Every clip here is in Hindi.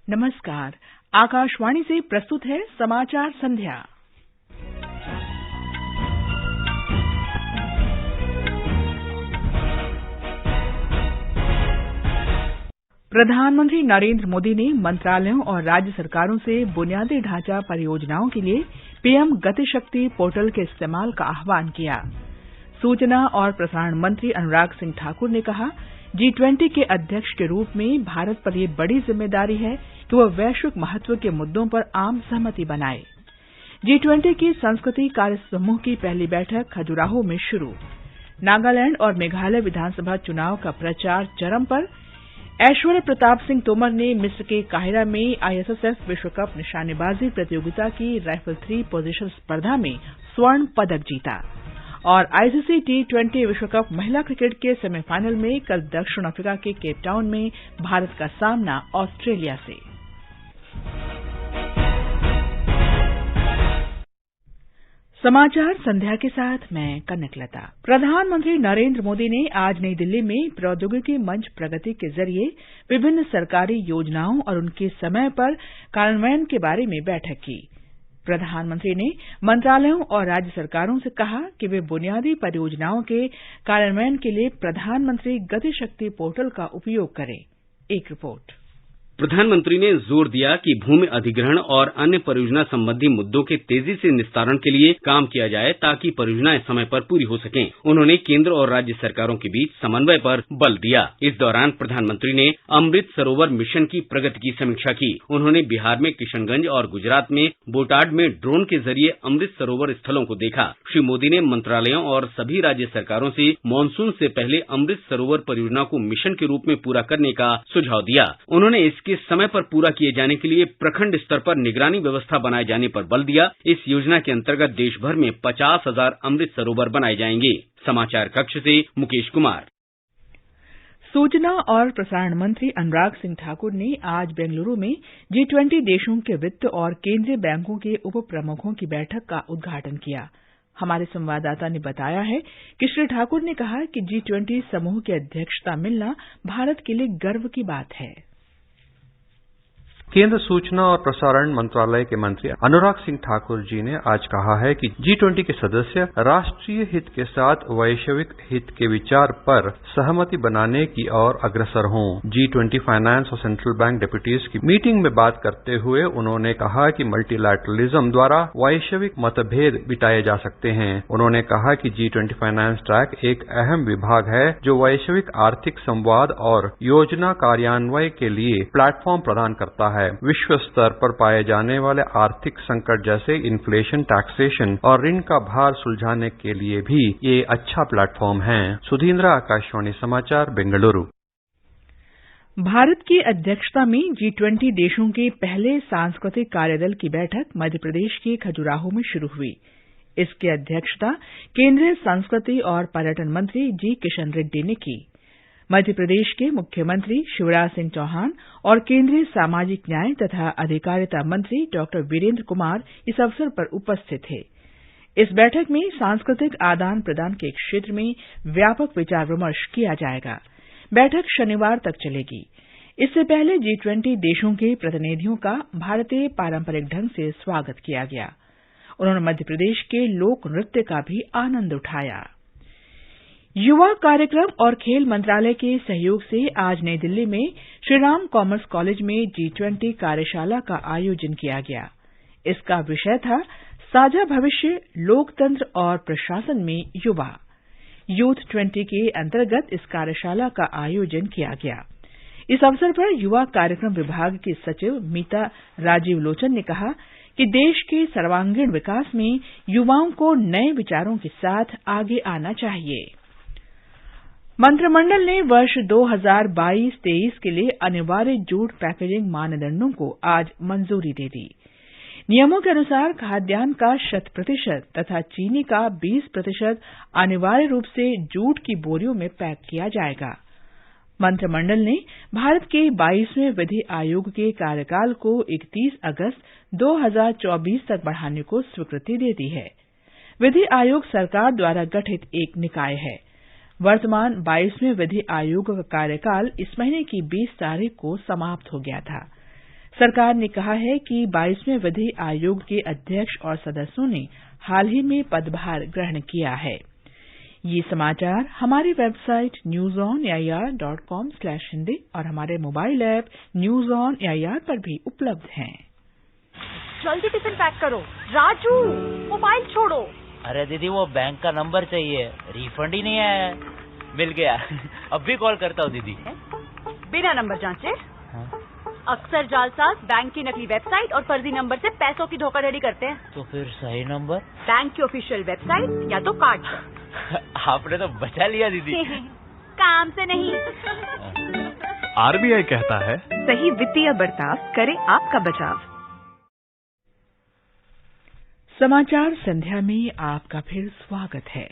नमस्कार। आकाशवाणी से प्रस्तुत है समाचार संध्या। प्रधानमंत्री नरेंद्र मोदी ने मंत्रालयों और राज्य सरकारों से बुनियादी ढांचा परियोजनाओं के लिए पीएम गति शक्ति पोर्टल के इस्तेमाल का आह्वान किया। सूचना और प्रसारण मंत्री अनुराग सिंह ठाकुर ने कहा, G20 के अध्यक्ष के रूप में भारत पर यह बड़ी जिम्मेदारी है कि वह वैश्विक महत्व के मुद्दों पर आम सहमति बनाए। G20 की संस्कृति कार्य समूह की पहली बैठक खजुराहो में शुरू। नागालैंड और मेघालय विधानसभा चुनाव का प्रचार चरम पर। ऐश्वर्य प्रताप सिंह तोमर ने मिस्र के काहिरा में ISSF विश्व कप निशानेबाजी प्रतियोगिता की राइफल 3 पोजीशन स्पर्धा में स्वर्ण पदक जीता। और ICC T20 विश्व कप महिला क्रिकेट के सेमीफाइनल में कल दक्षिण अफ्रीका के केप टाउन में भारत का सामना ऑस्ट्रेलिया से। समाचार संध्या के साथ मैं कनकलता। प्रधानमंत्री नरेंद्र मोदी ने आज नई दिल्ली में प्रौद्योगिकी मंच प्रगति के जरिए विभिन्न सरकारी योजनाओं और उनके समय पर कार्यान्वयन के बारे में बैठक की। प्रधानमंत्री ने मंत्रालयों और राज्य सरकारों से कहा कि वे बुनियादी परियोजनाओं के कार्यान्वयन के लिए प्रधानमंत्री गति शक्ति पोर्टल का उपयोग करें। एक रिपोर्ट। प्रधानमंत्री ने जोर दिया कि भूमि अधिग्रहण और अन्य परियोजना संबंधी मुद्दों के तेजी से निस्तारण के लिए काम किया जाए ताकि परियोजनाएं समय पर पूरी हो सकें। उन्होंने केंद्र और राज्य सरकारों के बीच समन्वय पर बल दिया। इस दौरान प्रधानमंत्री ने अमृत सरोवर मिशन की प्रगति की समीक्षा की। उन्होंने बिहार में किशनगंज और गुजरात में बोटाड में ड्रोन के जरिए अमृत सरोवर स्थलों को देखा। श्री मोदी ने मंत्रालयों और सभी राज्य सरकारों से मानसून से पहले अमृत सरोवर परियोजना को मिशन के रूप में पूरा करने का सुझाव दिया। उन्होंने इसके समय पर पूरा किए जाने के लिए प्रखंड स्तर पर निगरानी व्यवस्था बनाए जाने पर बल दिया। इस योजना के अंतर्गत देश भर में 50,000 अमृत सरोवर बनाए जाएंगे। समाचार कक्ष से मुकेश कुमार। सूचना और प्रसारण मंत्री अनुराग सिंह ठाकुर ने आज बेंगलुरु में G20 देशों के वित्त और केंद्रीय बैंकों के उप प्रमुखों की बैठक का उद्घाटन किया। हमारे संवाददाता ने बताया है कि श्री ठाकुर ने कहा कि G20 समूह की अध्यक्षता मिलना भारत के लिए गर्व की बात है। केंद्र सूचना और प्रसारण मंत्रालय के मंत्री अनुराग सिंह ठाकुर जी ने आज कहा है कि G20 के सदस्य राष्ट्रीय हित के साथ वैश्विक हित के विचार पर सहमति बनाने की ओर अग्रसर हों। G20 फाइनेंस और सेंट्रल बैंक डिप्यूटीज की मीटिंग में बात करते हुए उन्होंने कहा कि मल्टीलैटरलिज्म द्वारा वैश्विक मतभेद मिटाए जा सकते हैं। उन्होंने कहा कि G20 फाइनेंस ट्रैक एक अहम विभाग है जो वैश्विक आर्थिक संवाद और योजना कार्यान्वयन के लिए प्लेटफॉर्म प्रदान करता है। विश्व स्तर पर पाए जाने वाले आर्थिक संकट जैसे इन्फ्लेशन, टैक्सेशन और ऋण का भार सुलझाने के लिए भी ये अच्छा प्लेटफॉर्म है। सुधींद्र, आकाशवाणी समाचार, बेंगलुरु। भारत की अध्यक्षता में G20 देशों के पहले सांस्कृतिक कार्यदल की बैठक मध्य प्रदेश के खजुराहो में शुरू हुई। इसकी अध्यक्षता केंद्रीय संस्कृति और पर्यटन मंत्री जी किशन रेड्डी ने की। मध्य प्रदेश के मुख्यमंत्री शिवराज सिंह चौहान और केंद्रीय सामाजिक न्याय तथा अधिकारिता मंत्री डॉक्टर वीरेंद्र कुमार इस अवसर पर उपस्थित थे। इस बैठक में सांस्कृतिक आदान प्रदान के क्षेत्र में व्यापक विचार विमर्श किया जाएगा। बैठक शनिवार तक चलेगी। इससे पहले G20 देशों के प्रतिनिधियों का भारतीय पारंपरिक ढंग से स्वागत किया गया। उन्होंने मध्य प्रदेश के लोक नृत्य का भी आनंद उठाया। युवा कार्यक्रम और खेल मंत्रालय के सहयोग से आज नई दिल्ली में श्रीराम कॉमर्स कॉलेज में G20 कार्यशाला का आयोजन किया गया। इसका विषय था साझा भविष्य, लोकतंत्र और प्रशासन में युवा। यूथ 20 के अंतर्गत इस कार्यशाला का आयोजन किया गया। इस अवसर पर युवा कार्यक्रम विभाग की सचिव मीता राजीव लोचन ने कहा कि देश के सर्वांगीण विकास में युवाओं को नए विचारों के साथ आगे आना चाहिए। मंत्रिमंडल ने वर्ष 2022-23 के लिए अनिवार्य जूट पैकेजिंग मानदंडों को आज मंजूरी दे दी। नियमों के अनुसार खाद्यान्न का 100% तथा चीनी का 20% अनिवार्य रूप से जूट की बोरियों में पैक किया जाएगा। मंत्रिमंडल ने भारत के 22वें विधि आयोग के कार्यकाल को 31 अगस्त 2024 तक बढ़ाने को स्वीकृति दे दी है। विधि आयोग सरकार द्वारा गठित एक निकाय है। वर्तमान 22वें विधि आयोग का कार्यकाल इस महीने की 20 तारीख को समाप्त हो गया था। सरकार ने कहा है कि 22वें विधि आयोग के अध्यक्ष और सदस्यों ने हाल ही में पदभार ग्रहण किया है। ये समाचार हमारी वेबसाइट newsonair.com/hindi और हमारे mobile app news on AIR पर भी उपलब्ध हैं। जल्दी टिफिन पैक करो। राजू, मोबाइल छोड़ो। अरे दीदी, वो बैंक का नंबर चाहिए, रिफंड ही नहीं आया है। मिल गया। अब भी कॉल करता हूँ दीदी। बिना नंबर जांचे? अक्सर जालसाज बैंक की नकली वेबसाइट और फर्जी नंबर से पैसों की धोखाधड़ी करते हैं। तो फिर सही नंबर? बैंक की ऑफिशियल वेबसाइट या तो कार्ड पर। आपने तो बचा लिया दीदी। काम से नहीं। आरबीआई कहता है, सही वित्तीय बर्ताव करे आपका बचाव। समाचार संध्या में आपका फिर स्वागत है।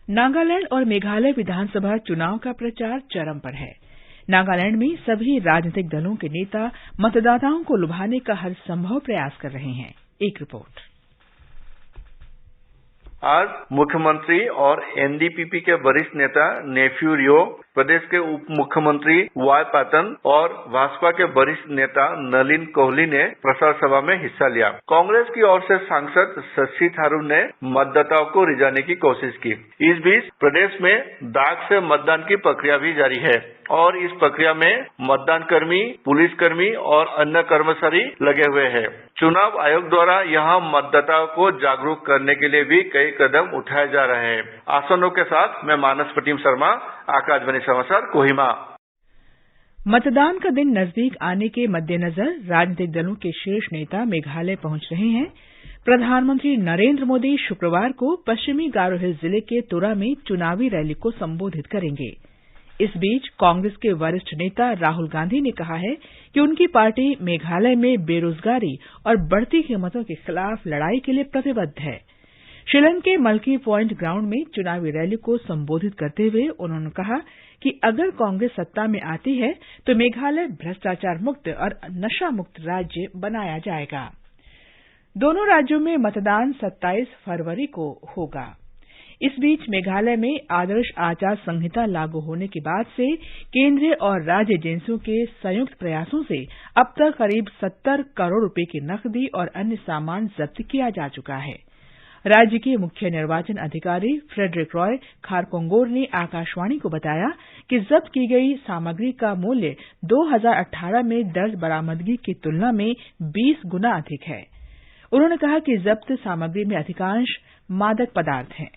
नागालैंड और मेघालय विधानसभा चुनाव का प्रचार चरम पर है। नागालैंड में सभी राजनीतिक दलों के नेता मतदाताओं को लुभाने का हर संभव प्रयास कर रहे हैं। एक रिपोर्ट। आज मुख्यमंत्री और एनडीपीपी के वरिष्ठ नेता नेफ्यू रियो, प्रदेश के उप मुख्यमंत्री वाई पाटन और भाजपा के वरिष्ठ नेता नलिन कोहली ने प्रचार सभा में हिस्सा लिया। कांग्रेस की ओर से सांसद शशि थारूर ने मतदाताओं को रिझाने की कोशिश की। इस बीच प्रदेश में डाक से मतदान की प्रक्रिया भी जारी है और इस प्रक्रिया में मतदान कर्मी, पुलिसकर्मी और अन्य कर्मचारी लगे हुए हैं। चुनाव आयोग द्वारा यहां मतदाताओं को जागरूक करने के लिए भी कई कदम उठाए जा रहे हैं। आसनों के साथ मैं मानस प्रतिम शर्मा, आकाशवाणी समाचार, कोहिमा। मतदान का दिन नजदीक आने के मद्देनजर राजनीतिक दलों के शीर्ष नेता मेघालय पहुंच रहे हैं। प्रधानमंत्री नरेंद्र मोदी शुक्रवार को पश्चिमी गारो हिल्स जिले के तुरा में चुनावी रैली को संबोधित करेंगे। इस बीच कांग्रेस के वरिष्ठ नेता राहुल गांधी ने कहा है कि उनकी पार्टी मेघालय में बेरोजगारी और बढ़ती कीमतों के खिलाफ लड़ाई के लिए प्रतिबद्ध है। शिलंग के मल्की पॉइंट ग्राउंड में चुनावी रैली को संबोधित करते हुए उन्होंने कहा कि अगर कांग्रेस सत्ता में आती है तो मेघालय भ्रष्टाचार मुक्त और नशा मुक्त राज्य बनाया जाएगा। दोनों राज्यों में मतदान 27 फरवरी को होगा। इस बीच मेघालय में आदर्श आचार संहिता लागू होने के बाद से केंद्रीय और राज्य एजेंसियों के संयुक्त प्रयासों से अब तक करीब 70 करोड़ रुपए की नकदी और अन्य सामान जब्त किया जा चुका है। राज्य के मुख्य निर्वाचन अधिकारी फ्रेडरिक रॉय खारकोंगोर ने आकाशवाणी को बताया कि जब्त की गई सामग्री का मूल्य 2018 में दर्ज बरामदगी की तुलना में 20 गुना अधिक है। उन्होंने कहा कि जब्त सामग्री में अधिकांश मादक पदार्थ हैं।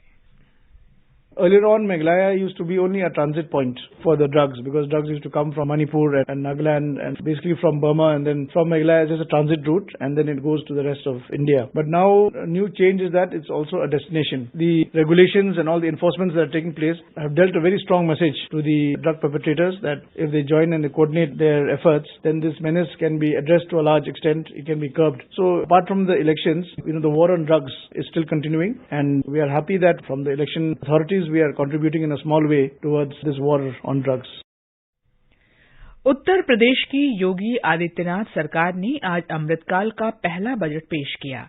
Earlier on, Meghalaya used to be only a transit point for the drugs because drugs used to come from Manipur and Nagaland and basically from Burma, and then from Meghalaya it's just a transit route and then it goes to the rest of India. But now a new change is that it's also a destination. The regulations and all the enforcements that are taking place have dealt a very strong message to the drug perpetrators that if they join and they coordinate their efforts, then this menace can be addressed to a large extent. It can be curbed. So apart from the elections, the war on drugs is still continuing, and we are happy that from the election authorities we are contributing in a small way towards this war on drugs. Uttar Pradesh की योगी आदित्यनाथ सरकार ने आज अमृतकाल का पहला बजट पेश किया।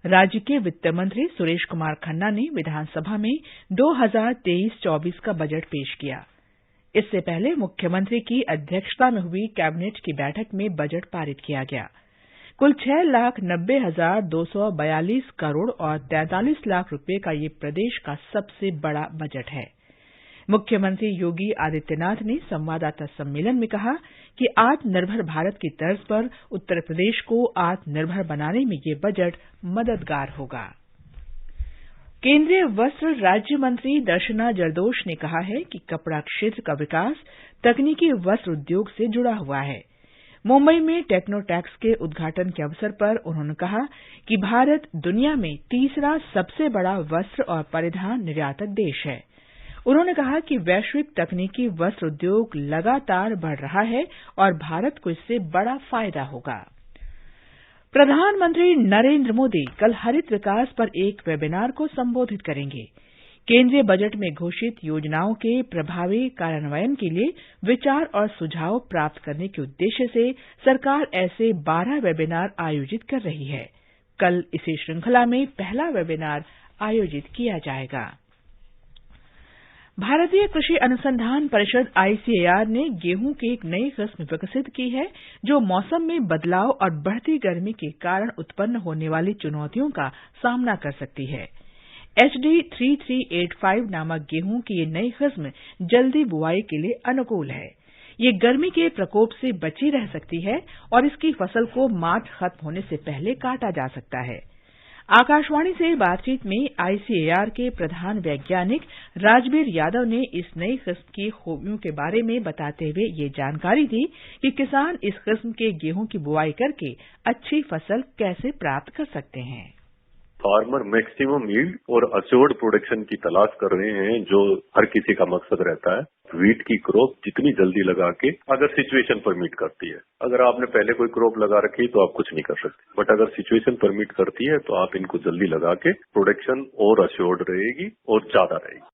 राज्य के वित्त मंत्री सुरेश कुमार खन्ना ने विधानसभा में 2023-24 का बजट पेश किया। इससे पहले मुख्यमंत्री की अध्यक्षता में हुई कैबिनेट की बैठक में बजट पारित किया गया। कुल 6,90,242 करोड़ और 43 लाख रुपए का ये प्रदेश का सबसे बड़ा बजट है। मुख्यमंत्री योगी आदित्यनाथ ने संवाददाता सम्मेलन में कहा कि आत्मनिर्भर भारत की तर्ज पर उत्तर प्रदेश को आत्मनिर्भर बनाने में ये बजट मददगार होगा। केंद्रीय वस्त्र राज्य मंत्री दर्शना जरदोश ने कहा है कि कपड़ा क्षेत्र का विकास तकनीकी वस्त्र उद्योग से जुड़ा हुआ है। मुंबई में टेक्नोटैक्स के उद्घाटन के अवसर पर उन्होंने कहा कि भारत दुनिया में तीसरा सबसे बड़ा वस्त्र और परिधान निर्यातक देश है। उन्होंने कहा कि वैश्विक तकनीकी वस्त्र उद्योग लगातार बढ़ रहा है और भारत को इससे बड़ा फायदा होगा। प्रधानमंत्री नरेंद्र मोदी कल हरित विकास पर एक वेबिनार को संबोधित करेंगे। केंद्रीय बजट में घोषित योजनाओं के प्रभावी कार्यान्वयन के लिए विचार और सुझाव प्राप्त करने के उद्देश्य से सरकार ऐसे 12 वेबिनार आयोजित कर रही है। कल इसी श्रृंखला में पहला वेबिनार आयोजित किया जाएगा। भारतीय कृषि अनुसंधान परिषद ICAR ने गेहूं की एक नई किस्म विकसित की है जो मौसम में बदलाव और बढ़ती गर्मी के कारण उत्पन्न होने वाली चुनौतियों का सामना कर सकती है। HD 3385 नामक गेहूं की ये नई किस्म जल्दी बुआई के लिए अनुकूल है। ये गर्मी के प्रकोप से बची रह सकती है और इसकी फसल को मार्च खत्म होने से पहले काटा जा सकता है। आकाशवाणी से बातचीत में ICAR के प्रधान वैज्ञानिक राजबीर यादव ने इस नई किस्म की खूबियों के बारे में बताते हुए ये जानकारी दी कि किसान इस किस्म के गेहूं की बुआई करके अच्छी फसल कैसे प्राप्त कर सकते हैं। फार्मर मैक्सिमम यील्ड और अश्योर्ड प्रोडक्शन की तलाश कर रहे हैं, जो हर किसी का मकसद रहता है। वीट की क्रॉप जितनी जल्दी लगा के, अगर सिचुएशन परमिट करती है। अगर आपने पहले कोई क्रॉप लगा रखी तो आप कुछ नहीं कर सकते, बट अगर सिचुएशन परमिट करती है तो आप इनको जल्दी लगा के प्रोडक्शन और अश्योर्ड रहेगी और ज्यादा रहेगी।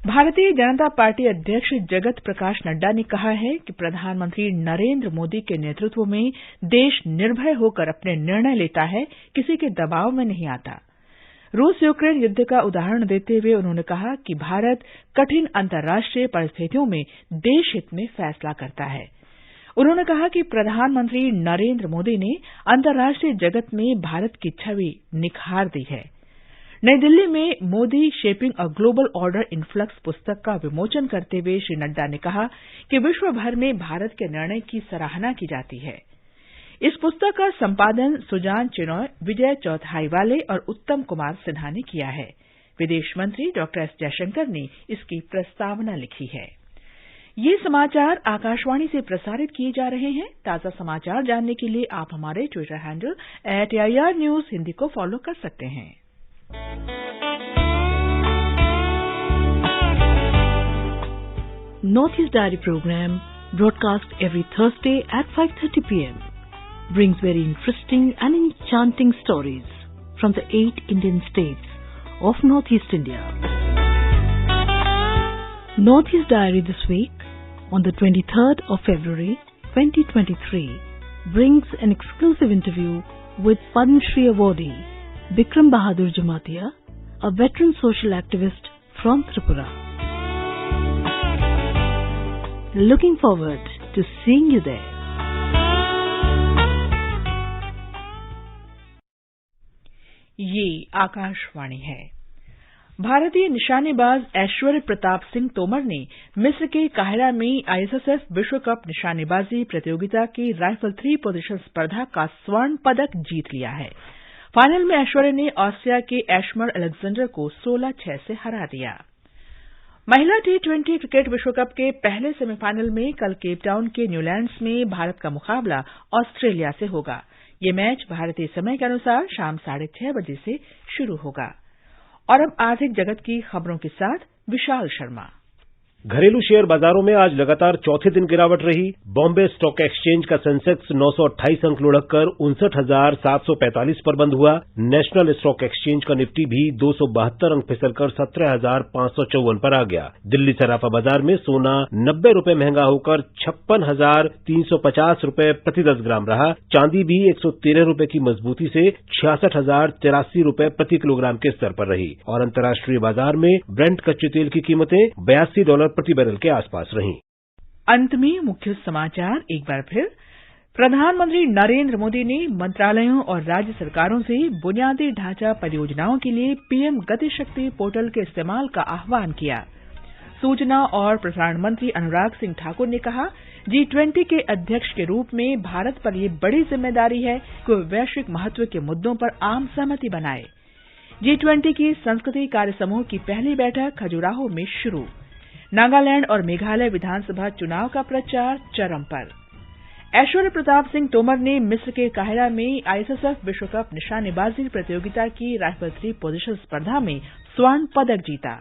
भारतीय जनता पार्टी अध्यक्ष जगत प्रकाश नड्डा ने कहा है कि प्रधानमंत्री नरेंद्र मोदी के नेतृत्व में देश निर्भय होकर अपने निर्णय लेता है, किसी के दबाव में नहीं आता। रूस यूक्रेन युद्ध का उदाहरण देते हुए उन्होंने कहा कि भारत कठिन अंतर्राष्ट्रीय परिस्थितियों में देश हित में फैसला करता है। उन्होंने कहा कि प्रधानमंत्री नरेंद्र मोदी ने अंतर्राष्ट्रीय जगत में भारत की छवि निखार दी है। नई दिल्ली में Modi shaping a global order in flux पुस्तक का विमोचन करते हुए श्री नड्डा ने कहा कि विश्व भर में भारत के निर्णय की सराहना की जाती है। इस पुस्तक का संपादन सुजान चिनॉय, विजय चौथाईवाले और उत्तम कुमार सिन्हा ने किया है। विदेश मंत्री डॉक्टर एस जयशंकर ने इसकी प्रस्तावना लिखी है। ये समाचार आकाशवाणी से प्रसारित किए जा रहे हैं। ताजा समाचार जानने के लिए आप हमारे Twitter handle @AIR News Hindi को फॉलो कर सकते हैं। Northeast Diary program, broadcast every Thursday at 5:30 p.m. brings very interesting and enchanting stories from the 8 Indian states of Northeast India. Northeast Diary this week, on the 23rd of February 2023, brings an exclusive interview with Padma Shri awardee Bikram Bahadur Jamatia, a veteran social activist from Tripura. Looking forward to seeing you there. ये आकाशवाणी है। भारतीय निशानेबाज ऐश्वर्य प्रताप सिंह तोमर ने मिस्र के काहिरा में ISSF विश्व कप निशानेबाजी प्रतियोगिता की राइफल 3 पोजीशन स्पर्धा का स्वर्ण पदक जीत लिया है। फाइनल में ऐश्वर्य ने ऑस्ट्रिया के एशमर अलेक्जेंडर को 16-6 से हरा दिया। महिला T20 क्रिकेट विश्व कप के पहले सेमीफाइनल में कल केपटाउन के न्यूलैंड्स में भारत का मुकाबला ऑस्ट्रेलिया से होगा। ये मैच भारतीय समय के अनुसार शाम 6:30 बजे से शुरू होगा। और अब आर्थिक जगत की खबरों के साथ विशाल शर्मा। घरेलू शेयर बाजारों में आज लगातार चौथे दिन गिरावट रही। बॉम्बे स्टॉक एक्सचेंज का सेंसेक्स 928 अंक लुढ़ककर 59,745 पर बंद हुआ। नेशनल स्टॉक एक्सचेंज का निफ्टी भी 272 अंक फिसलकर 17,554 पर आ गया। दिल्ली सराफा बाजार में सोना 90 रुपए महंगा होकर 56,350 रुपए प्रति 10 ग्राम रहा। चांदी भी 113 रुपए की मजबूती से 66,083 रुपए प्रति किलोग्राम के स्तर पर रही। और अंतर्राष्ट्रीय बाजार में ब्रेंट कच्चे तेल की कीमतें $82 प्रति बैरल के आसपास रहीं। अंत में मुख्य समाचार एक बार फिर। प्रधानमंत्री नरेंद्र मोदी ने मंत्रालयों और राज्य सरकारों से बुनियादी ढांचा परियोजनाओं के लिए PM गति शक्ति पोर्टल के इस्तेमाल का आह्वान किया। सूचना और प्रसारण मंत्री अनुराग सिंह ठाकुर ने कहा, G20 के अध्यक्ष के रूप में भारत पर यह बड़ी जिम्मेदारी है कि वह वैश्विक महत्व के मुद्दों पर आम सहमति बनाए। G20 की संस्कृति कार्य समूह की पहली बैठक खजुराहो में शुरू। नागालैंड और मेघालय विधानसभा चुनाव का प्रचार चरम पर। ऐश्वर्य प्रताप सिंह तोमर ने मिस्र के काहिरा में ISSF विश्व कप निशानेबाजी प्रतियोगिता की राइफल 3 पोजीशन स्पर्धा में स्वर्ण पदक जीता।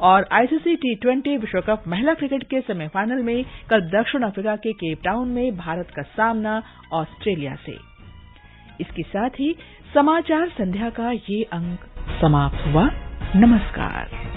और ICC T20 विश्व कप महिला क्रिकेट के सेमीफाइनल में कल दक्षिण अफ्रीका के केपटाउन में भारत का सामना ऑस्ट्रेलिया से। इसके साथ ही समाचार संध्या का ये अंक समाप्त हुआ। नमस्कार।